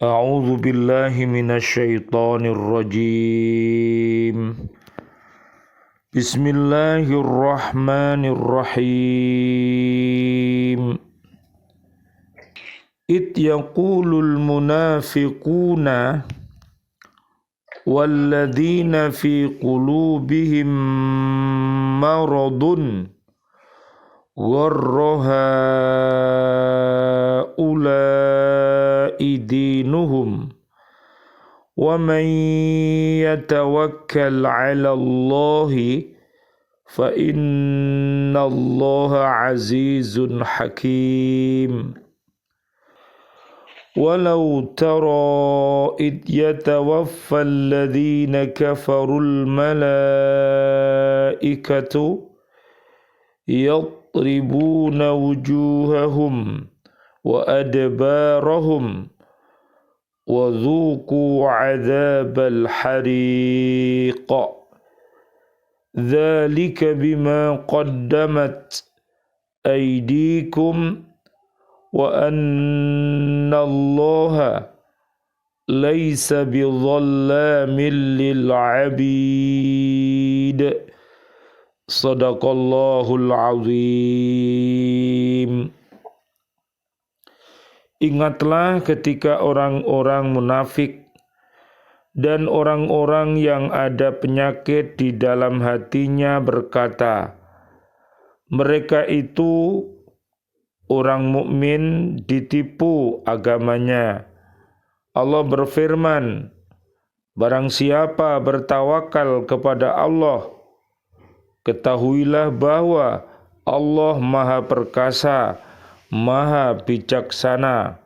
A'udzu billahi minasyaitonir rajim. Bismillahirrahmanirrahim. Id yaqulul munafiquna walladzina fi qulubihim maradun gharra haula'i dinuhum wa man yatawakkal 'ala Allahi fa innallaha 'azizun hakim. Walau tara id yatawaffa alladhina kafarul malaikatu yadribuna wujuhahum wa adbarahum wa dhuqu 'adzabal hariq. Dzalika bima qaddamat aydikum wa annallaha laisa bidhallamin lil 'abid. Shadaqallahul azim. Ingatlah ketika orang-orang munafik dan orang-orang yang ada penyakit di dalam hatinya berkata, mereka itu orang mukmin ditipu agamanya. Allah berfirman, barang siapa bertawakal kepada Allah, ketahuilah bahwa Allah Maha Perkasa, Maha Bijaksana.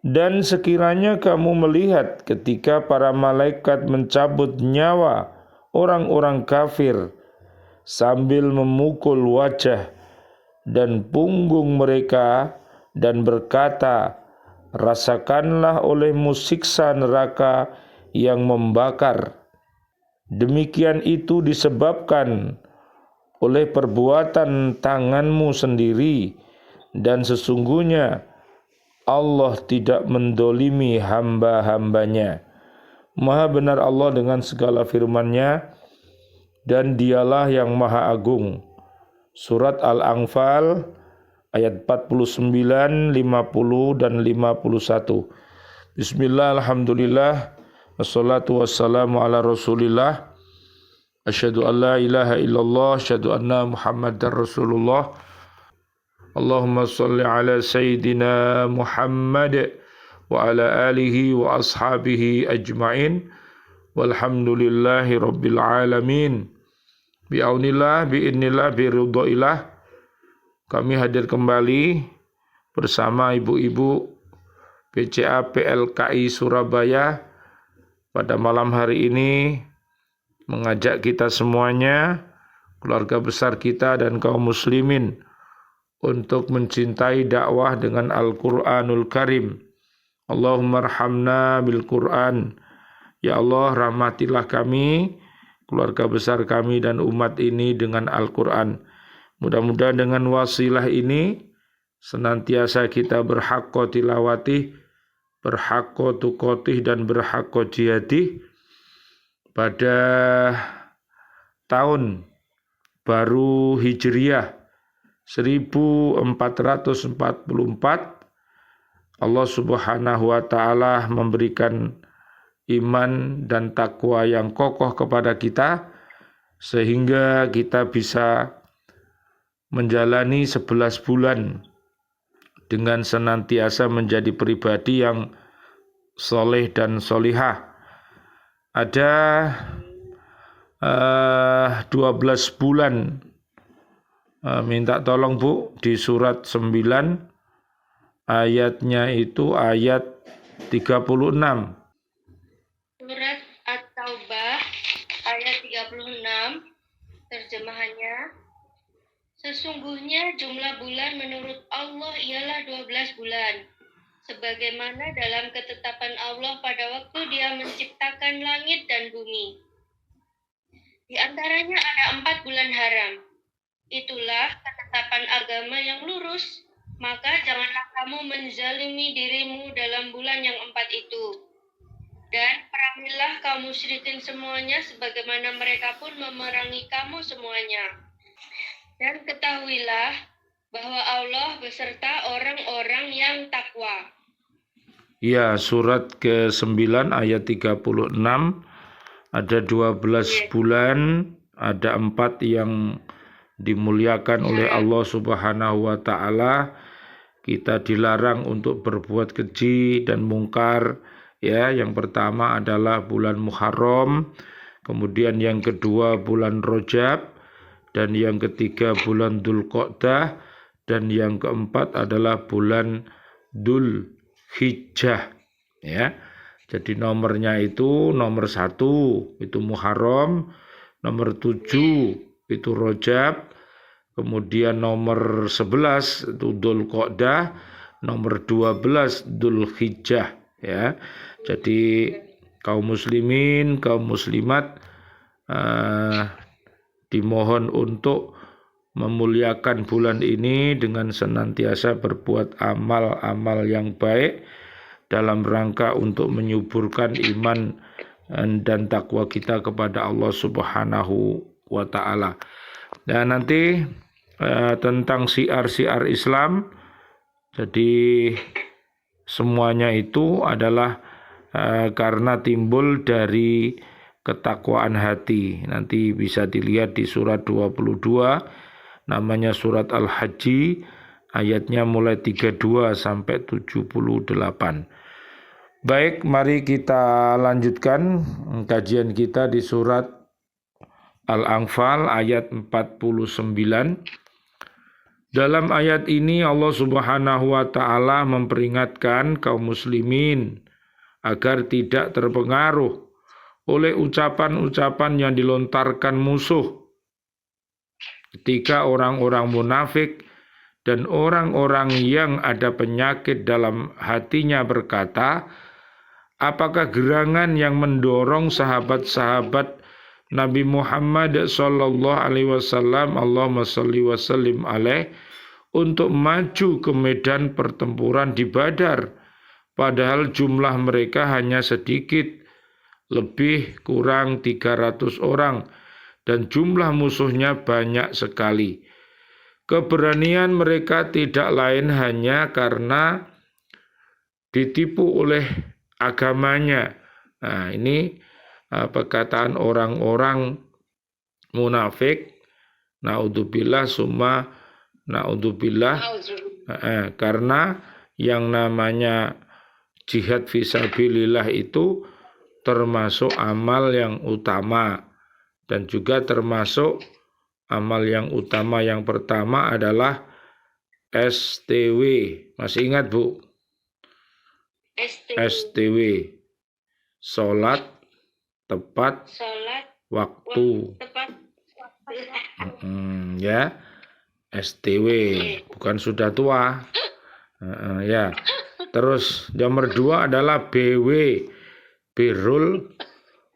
Dan sekiranya kamu melihat ketika para malaikat mencabut nyawa orang-orang kafir sambil memukul wajah dan punggung mereka dan berkata, rasakanlah olehmu siksa neraka yang membakar. Demikian itu disebabkan oleh perbuatan tanganmu sendiri, dan sesungguhnya Allah tidak mendolimi hamba-hambanya. Maha benar Allah dengan segala firman-Nya, dan dialah yang maha agung. Surat Al-Anfal ayat 49, 50 dan 51. Bismillah, alhamdulillah, wassalatu wassalamu ala rasulillah. Asyhadu an la ilaha illallah, asyhadu anna Muhammadar Rasulullah. Allahumma salli ala Sayyidina Muhammad wa ala alihi wa ashabihi ajma'in. Walhamdulillahi rabbil alamin. Bi'aunillah, bi'idnillah, biridhoillah. Kami hadir kembali bersama ibu-ibu PCA PLKI Surabaya pada malam hari ini, mengajak kita semuanya, keluarga besar kita dan kaum muslimin, untuk mencintai dakwah dengan Al-Quranul Karim. Allahumma arhamna bil Quran. Ya Allah, rahmatilah kami, keluarga besar kami dan umat ini dengan Al-Quran. Mudah-mudahan dengan wasilah ini senantiasa kita berhaqqa tilawatih, berhaqqa tuqatih, dan berhaqqa jihadih pada tahun baru Hijriyah 1444. Allah Subhanahu wa taala memberikan iman dan takwa yang kokoh kepada kita sehingga kita bisa menjalani 11 bulan dengan senantiasa menjadi pribadi yang soleh dan solihah. Ada 12 bulan. Minta tolong Bu, di surat 9 ayatnya itu ayat 36. Surat At-Taubah ayat 36, terjemahannya, sesungguhnya jumlah bulan menurut Allah ialah 12 bulan, sebagaimana dalam ketetapan Allah pada waktu Dia menciptakan langit dan bumi. Di antaranya ada 4 bulan haram. Itulah ketetapan agama yang lurus. Maka janganlah kamu menzalimi dirimu dalam bulan yang 4 itu. Dan perangilah kaum musyrikin semuanya sebagaimana mereka pun memerangi kamu semuanya. Dan ketahuilah bahwa Allah beserta orang-orang yang takwa. Ya, surat ke-9 ayat 36, ada 12 bulan, ada 4 yang dimuliakan oleh Allah Subhanahu wa Ta'ala. Kita dilarang untuk berbuat keji dan mungkar. Ya, yang pertama adalah bulan Muharram, kemudian yang kedua bulan Rajab, dan yang ketiga bulan Dzulqa'dah, dan yang keempat adalah bulan Dzulhijjah. Ya, jadi nomornya itu nomor 1 itu Muharram, nomor 7 itu Rajab, kemudian nomor 11 itu Dzulqa'dah, nomor 12 Dzulhijjah. Ya, jadi kaum muslimin, kaum muslimat dimohon untuk memuliakan bulan ini dengan senantiasa berbuat amal-amal yang baik dalam rangka untuk menyuburkan iman dan takwa kita kepada Allah Subhanahu wa Ta'ala. Dan nanti tentang syiar-syiar Islam, jadi semuanya itu adalah karena timbul dari ketakwaan hati. Nanti bisa dilihat di surat 22, namanya surat Al-Haji, ayatnya mulai 32 sampai 78. Baik, mari kita lanjutkan kajian kita di surat Al-Anfal ayat 49. Dalam ayat ini Allah Subhanahu wa Ta'ala memperingatkan kaum muslimin agar tidak terpengaruh oleh ucapan-ucapan yang dilontarkan musuh ketika orang-orang munafik dan orang-orang yang ada penyakit dalam hatinya berkata, apakah gerangan yang mendorong sahabat-sahabat Nabi Muhammad sallallahu alaihi wasallam, Allahumma shalli wa sallim alaih, untuk maju ke medan pertempuran di Badar, padahal jumlah mereka hanya sedikit, lebih kurang 300 orang, dan jumlah musuhnya banyak sekali. Keberanian mereka tidak lain hanya karena ditipu oleh agamanya. Nah, ini perkataan orang-orang munafik, naudzubillah summa naudzubillah, karena yang namanya jihad fisabilillah itu termasuk amal yang utama, dan juga termasuk amal yang utama yang pertama adalah STW. Masih ingat, Bu? STW, sholat tepat waktu. Ya, STW, bukan sudah tua. Ya. Terus nomor 2 adalah BW, birrul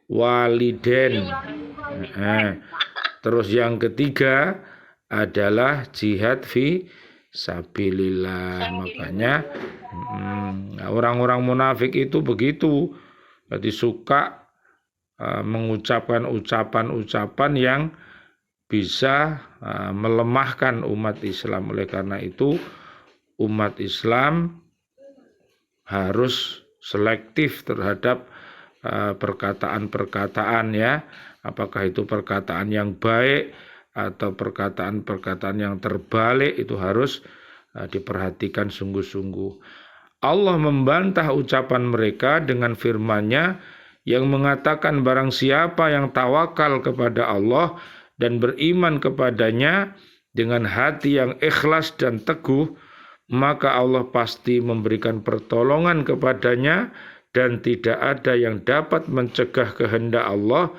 waliden. Terus yang ketiga adalah jihad fi sabilillah. Makanya orang-orang munafik itu begitu. Jadi suka mengucapkan ucapan-ucapan yang bisa melemahkan umat Islam. Oleh karena itu umat Islam harus selektif terhadap perkataan-perkataan, ya. Apakah itu perkataan yang baik atau perkataan-perkataan yang terbalik, itu harus diperhatikan sungguh-sungguh. Allah membantah ucapan mereka dengan firman-Nya yang mengatakan barang siapa yang tawakal kepada Allah dan beriman kepadanya dengan hati yang ikhlas dan teguh, maka Allah pasti memberikan pertolongan kepadanya dan tidak ada yang dapat mencegah kehendak Allah,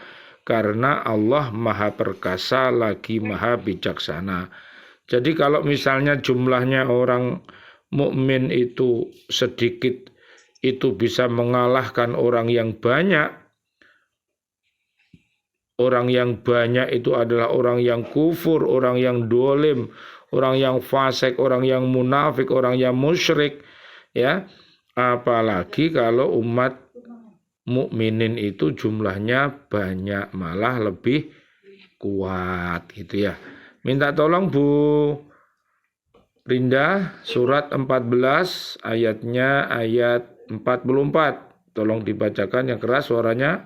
karena Allah Maha Perkasa lagi Maha Bijaksana. Jadi kalau misalnya jumlahnya orang mukmin itu sedikit, itu bisa mengalahkan orang yang banyak. Orang yang banyak itu adalah orang yang kufur, orang yang dolim, orang yang fasik, orang yang munafik, orang yang musyrik, ya. Apalagi kalau umat mukminin itu jumlahnya banyak, malah lebih kuat gitu ya. Minta tolong Bu Rinda, surat 14 ayatnya ayat 44. Tolong dibacakan yang keras suaranya.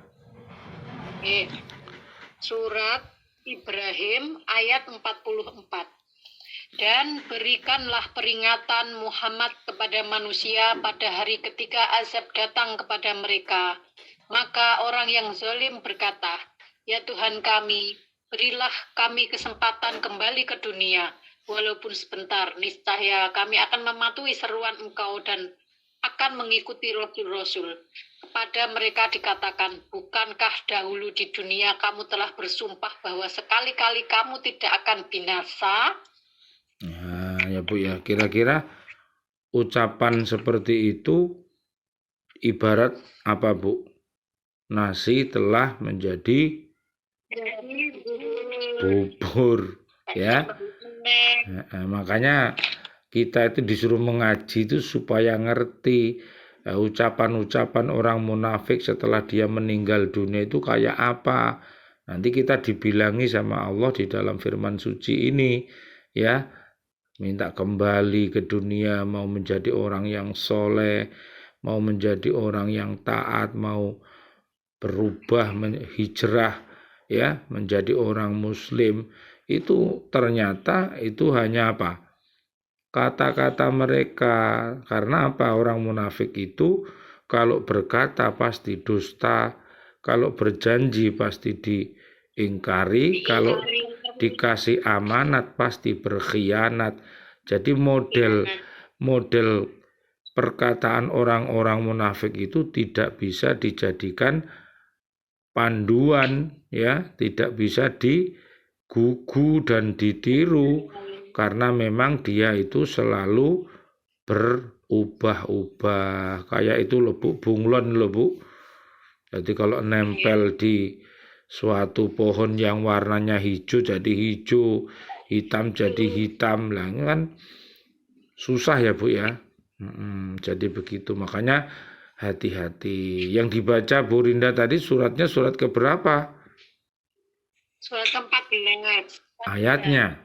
Surat Ibrahim ayat 44. Dan berikanlah peringatan Muhammad kepada manusia pada hari ketika azab datang kepada mereka. Maka orang yang zalim berkata, "Ya Tuhan kami, berilah kami kesempatan kembali ke dunia, walaupun sebentar. Niscaya kami akan mematuhi seruan Engkau dan akan mengikuti Rasul-Rasul." Kepada mereka dikatakan, "Bukankah dahulu di dunia kamu telah bersumpah bahwa sekali-kali kamu tidak akan binasa?" Nah, ya Bu ya, kira-kira ucapan seperti itu ibarat apa Bu? Nasi telah menjadi bubur, ya. Nah, makanya kita itu disuruh mengaji itu supaya ngerti ucapan-ucapan orang munafik setelah dia meninggal dunia itu kayak apa. Nanti kita dibilangi sama Allah di dalam firman suci ini, ya. Minta kembali ke dunia, mau menjadi orang yang soleh, mau menjadi orang yang taat, mau berubah, hijrah, ya, menjadi orang muslim. Itu ternyata itu hanya apa? Kata-kata mereka. Karena apa? Orang munafik itu kalau berkata pasti dusta, kalau berjanji pasti diingkari, kalau dikasih amanat pasti berkhianat. Jadi model perkataan orang-orang munafik itu tidak bisa dijadikan panduan, ya, tidak bisa digugu dan ditiru karena memang dia itu selalu berubah-ubah. Kayak itu loh Bu, bunglon loh Bu. Jadi kalau nempel di suatu pohon yang warnanya hijau jadi hijau, hitam jadi hitam, lah kan susah ya Bu ya. Jadi begitu, makanya hati-hati. Yang dibaca Bu Rinda tadi suratnya surat keberapa? Surat 14. Ayatnya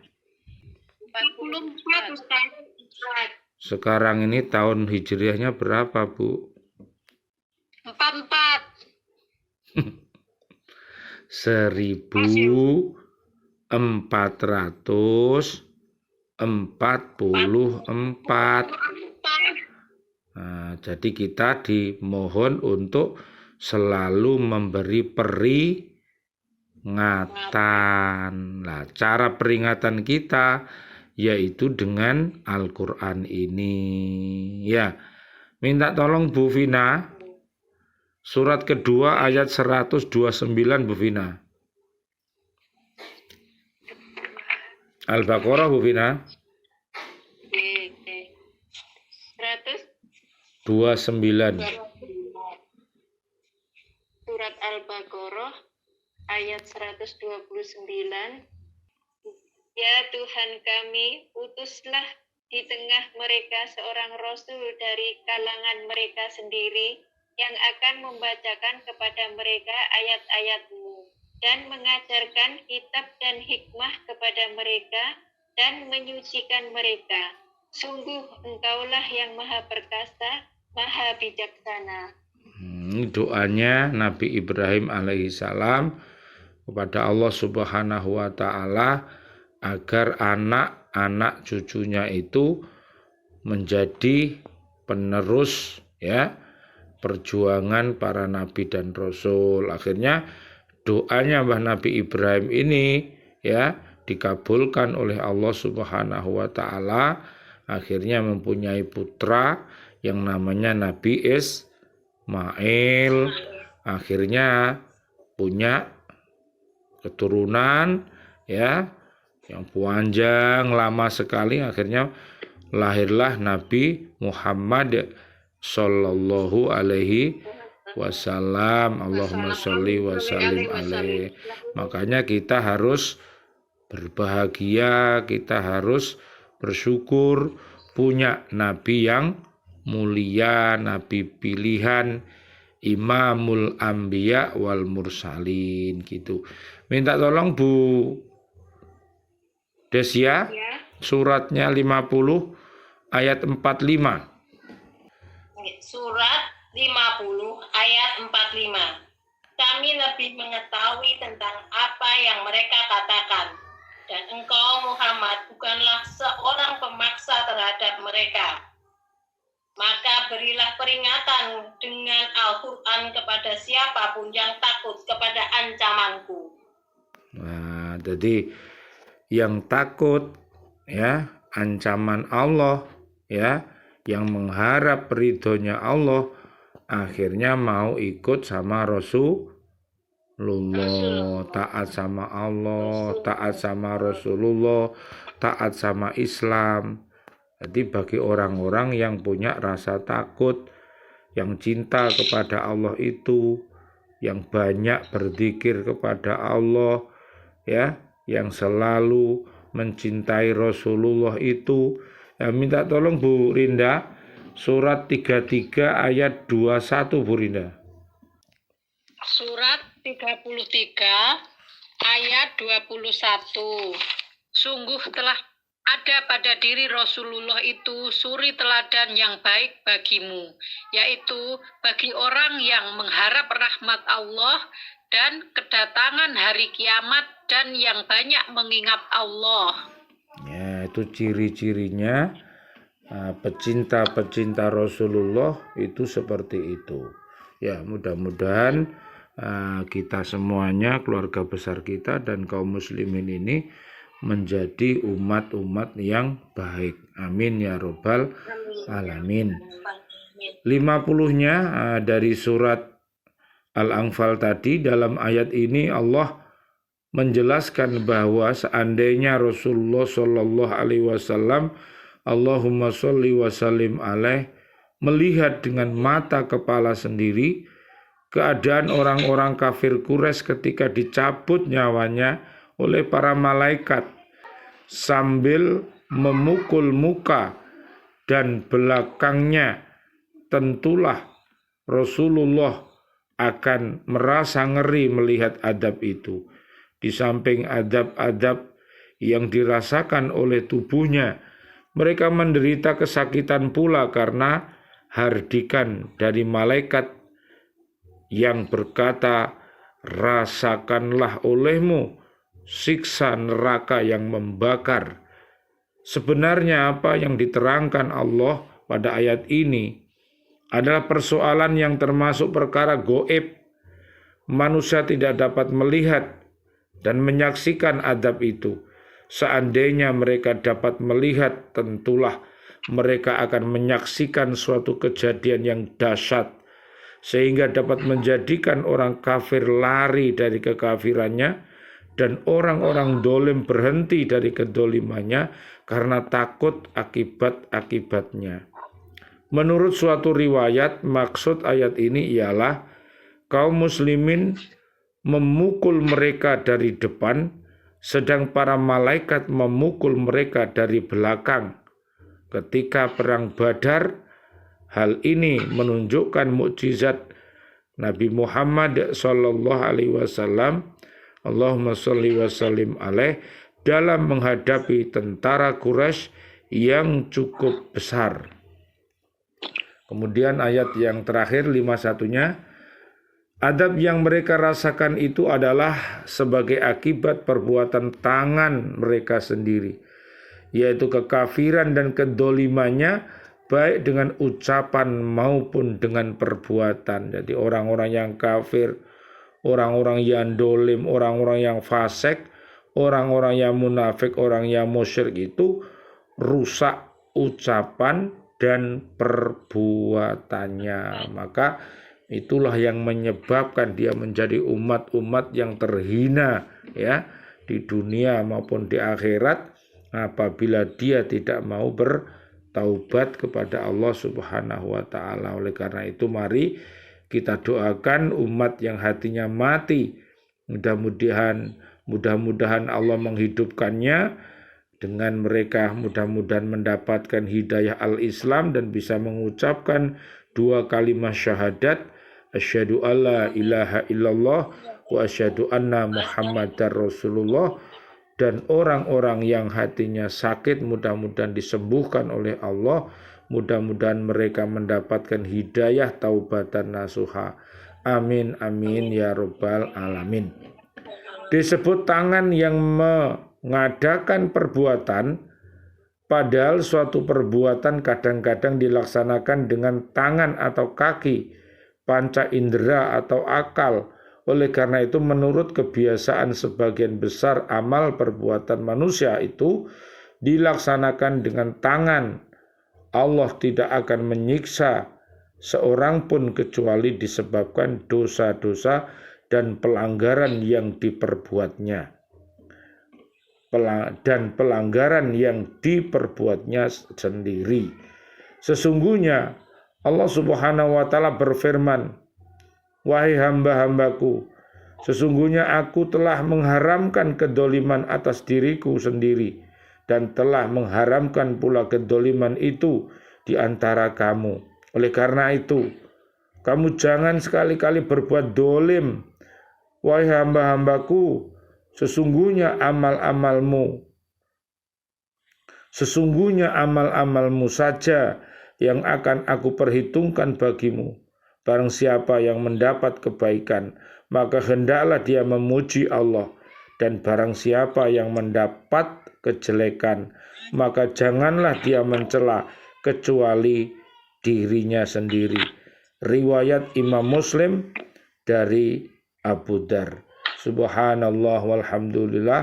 44 Ustaz. sekarang ini tahun hijriahnya berapa Bu? 44. 1444. Nah, jadi kita dimohon untuk selalu memberi peringatan. Nah, cara peringatan kita yaitu dengan Al-Quran ini. Ya, minta tolong Bu Vina. Surat kedua ayat 129 Bu Vina. Al-Baqarah Bu Vina. 29. Surat Al-Baqarah ayat 129. Ya Tuhan kami, utuslah di tengah mereka seorang rasul dari kalangan mereka sendiri yang akan membacakan kepada mereka ayat-ayat-Mu dan mengajarkan kitab dan hikmah kepada mereka dan menyucikan mereka. Sungguh Engkaulah yang Maha Perkasa, Maha Bijaksana. Doanya Nabi Ibrahim alaihissalam kepada Allah Subhanahu wa taala agar anak-anak cucunya itu menjadi penerus, ya, perjuangan para nabi dan rasul. Akhirnya doanya Mbah Nabi Ibrahim ini, ya, dikabulkan oleh Allah Subhanahu wa taala. Akhirnya mempunyai putra yang namanya Nabi Ismail. Akhirnya punya keturunan, ya, yang panjang lama sekali. Akhirnya lahirlah Nabi Muhammad sallallahu alaihi wasallam. Allahumma sholli wa sallim alaihi. Makanya kita harus berbahagia, kita harus bersyukur punya nabi yang mulia, nabi pilihan, imamul anbiya wal mursalin gitu. Minta tolong Bu Desia, Ya. suratnya 50 ayat 45. Surat 50 ayat 45. Kami lebih mengetahui tentang apa yang mereka katakan. Dan engkau Muhammad bukanlah seorang pemaksa terhadap mereka. Maka berilah peringatan dengan Al-Quran kepada siapapun yang takut kepada ancamanku. Nah, jadi yang takut ya ancaman Allah ya, yang mengharap ridhonya Allah, akhirnya mau ikut sama Rasulullah, taat sama Allah, taat sama Rasulullah, taat sama Islam. Jadi bagi orang-orang yang punya rasa takut, yang cinta kepada Allah itu, yang banyak berzikir kepada Allah ya, yang selalu mencintai Rasulullah itu, ya minta tolong Bu Rinda, surat 33 ayat 21 Bu Rinda. Surat 33 ayat 21. Sungguh telah ada pada diri Rasulullah itu suri teladan yang baik bagimu, yaitu bagi orang yang mengharap rahmat Allah dan kedatangan hari kiamat dan yang banyak mengingat Allah. Ya, itu ciri-cirinya pecinta-pecinta Rasulullah itu seperti itu. Ya, mudah-mudahan kita semuanya, keluarga besar kita dan kaum muslimin ini menjadi umat-umat yang baik. Amin ya robbal alamin. 50-nya dari surat Al-Anfal tadi, dalam ayat ini Allah menjelaskan bahwa seandainya Rasulullah Shallallahu Alaihi Wasallam, Allahumma sholli wa sallim alaih, melihat dengan mata kepala sendiri keadaan orang-orang kafir Quraisy ketika dicabut nyawanya oleh para malaikat sambil memukul muka dan belakangnya, tentulah Rasulullah akan merasa ngeri melihat adab itu. Di samping adab-adab yang dirasakan oleh tubuhnya, mereka menderita kesakitan pula karena hardikan dari malaikat yang berkata, rasakanlah olehmu siksa neraka yang membakar. Sebenarnya apa yang diterangkan Allah pada ayat ini adalah persoalan yang termasuk perkara goib. Manusia tidak dapat melihat dan menyaksikan adab itu. Seandainya mereka dapat melihat, tentulah mereka akan menyaksikan suatu kejadian yang dahsyat, sehingga dapat menjadikan orang kafir lari dari kekafirannya dan orang-orang dolim berhenti dari kedolimannya karena takut akibat-akibatnya. Menurut suatu riwayat, maksud ayat ini ialah kaum muslimin memukul mereka dari depan, sedang para malaikat memukul mereka dari belakang. Ketika perang Badar, hal ini menunjukkan mukjizat Nabi Muhammad sallallahu alaihi wasallam, Allahumma sholli wa sallim alaih, dalam menghadapi tentara Quraisy yang cukup besar. Kemudian ayat yang terakhir 51-nya, adab yang mereka rasakan itu adalah sebagai akibat perbuatan tangan mereka sendiri, yaitu kekafiran dan kedolimannya, baik dengan ucapan maupun dengan perbuatan. Jadi orang-orang yang kafir, orang-orang yang dolim, orang-orang yang fasik, orang-orang yang munafik, orang yang musyrik itu rusak ucapan dan perbuatannya. Maka itulah yang menyebabkan dia menjadi umat-umat yang terhina ya di dunia maupun di akhirat apabila dia tidak mau bertaubat kepada Allah Subhanahu wa taala. Oleh karena itu mari kita doakan umat yang hatinya mati, mudah-mudahan Allah menghidupkannya Dengan mereka mudah-mudahan mendapatkan hidayah al-Islam dan bisa mengucapkan 2 kalimat syahadat, asyhadu alla ilaha illallah wa asyhadu anna muhammadar rasulullah. Dan orang-orang yang hatinya sakit mudah-mudahan disembuhkan oleh Allah. Mudah-mudahan mereka mendapatkan hidayah taubatan nasuha. Amin amin ya rabbal alamin. Disebut tangan yang mengadakan perbuatan, padahal suatu perbuatan kadang-kadang dilaksanakan dengan tangan atau kaki, panca indera atau akal. Oleh karena itu menurut kebiasaan sebagian besar amal perbuatan manusia itu dilaksanakan dengan tangan. Allah tidak akan menyiksa seorang pun kecuali disebabkan dosa-dosa dan pelanggaran yang diperbuatnya. Dan pelanggaran yang diperbuatnya sendiri. Sesungguhnya Allah Subhanahu wa ta'ala berfirman, wahai hamba-hambaku, sesungguhnya aku telah mengharamkan kedoliman atas diriku sendiri dan telah mengharamkan pula kedoliman itu di antara kamu. Oleh karena itu, kamu jangan sekali-kali berbuat dolim. Wahai hamba-hambaku, sesungguhnya amal-amalmu saja yang akan aku perhitungkan bagimu. Barang siapa yang mendapat kebaikan, maka hendaklah dia memuji Allah. Dan barang siapa yang mendapat kejelekan, maka janganlah dia mencela kecuali dirinya sendiri. Riwayat Imam Muslim dari Abu Dar. Subhanallah walhamdulillah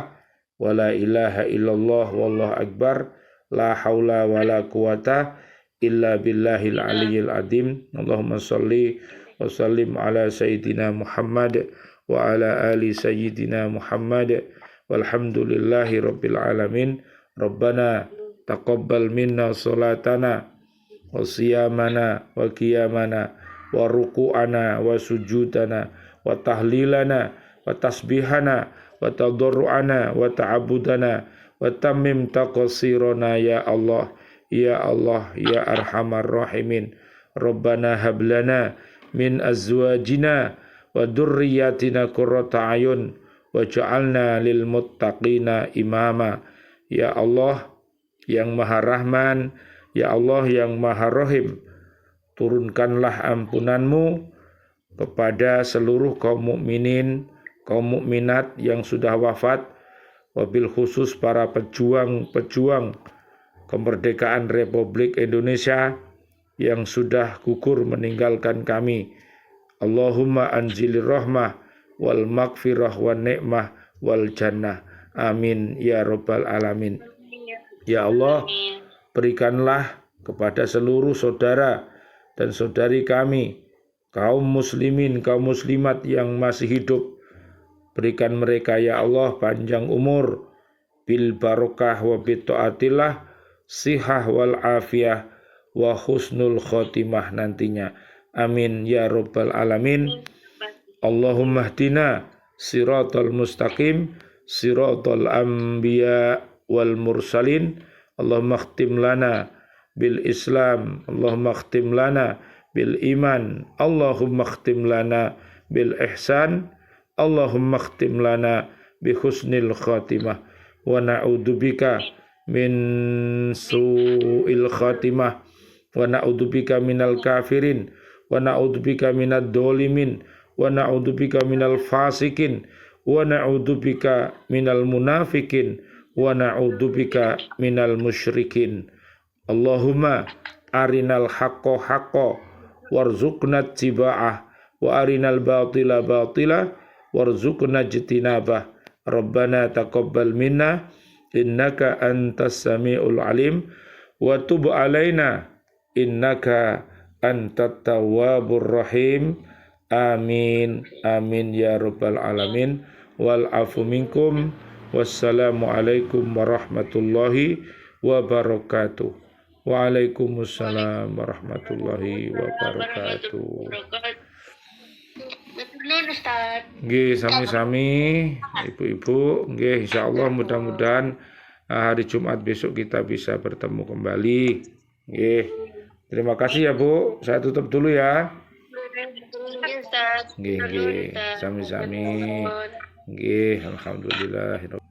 wa la ilaha illallah wallahu akbar la haula wa la quwata illa billahil aliyyil azim. Allahumma shalli wa sallim ala sayyidina Muhammad wa ala ali sayyidina Muhammad walhamdulillahi rabbil alamin. Rabbana taqabbal minna salatana wa siyamana wa qiyamana wa ruku'ana wa sujudana wa tahlilana wa tasbihana wa tadarru'ana wa ta'abudana wa tammim taqsirana ya Allah ya arhamar rahimin. Rabbana hablana min azwajina wa dzurriyyatina qurrata ayun waj'alna lil muttaqina imama. Ya Allah yang Maha Rahman, ya Allah yang Maha Rahim, turunkanlah ampunanmu kepada seluruh kaum mukminin, kaum mukminat yang sudah wafat, wabil khusus para pejuang kemerdekaan Republik Indonesia yang sudah gugur meninggalkan kami. Allahumma anzilir rahmah wal maghfirah wan ni'mah wal jannah. Amin ya rabbal alamin. Ya Allah, berikanlah kepada seluruh saudara dan saudari kami, kaum muslimin, kaum muslimat yang masih hidup. Berikan mereka ya Allah panjang umur, bil barokah wa bitaatillah, sihah wal afiyah wa husnul khotimah nantinya. Amin ya rabbal alamin. Allahumma hdina siratal mustaqim, siratal anbiya wal mursalin. Allahumma khtim lana bil Islam, Allahumma khtim lana bil iman, Allahumma khtim lana bil ihsan, Allahumma khtim lana bi husnil khatimah wa na'udzubika min su'il khatimah wa na'udzubika minal kafirin wa na'udzubika minad dolimin wa na'udzubika minal fasikin wa na'udzubika minal munafikin wa na'udzubika minal musyrikin. Allahumma arinal haqqo haqqo warzuqna tiba'ah wa arinal batila batila warzuqna jitinabah. Rabbana taqabbal minna innaka antas sami'ul alim wa tub alaina innaka antat tawwabur rahim. Amin amin ya rabbal alamin. Wal afu minkum. Wassalamualaikum warahmatullahi wabarakatuh. Waalaikumsalam warahmatullahi wabarakatuh. Nggih sami-sami ibu-ibu, nggih insyaallah mudah-mudahan hari Jumat besok kita bisa bertemu kembali. Nggih. Terima kasih ya Bu. Saya tutup dulu ya. Nggih, nggih. Sami-sami. Nggih, alhamdulillah.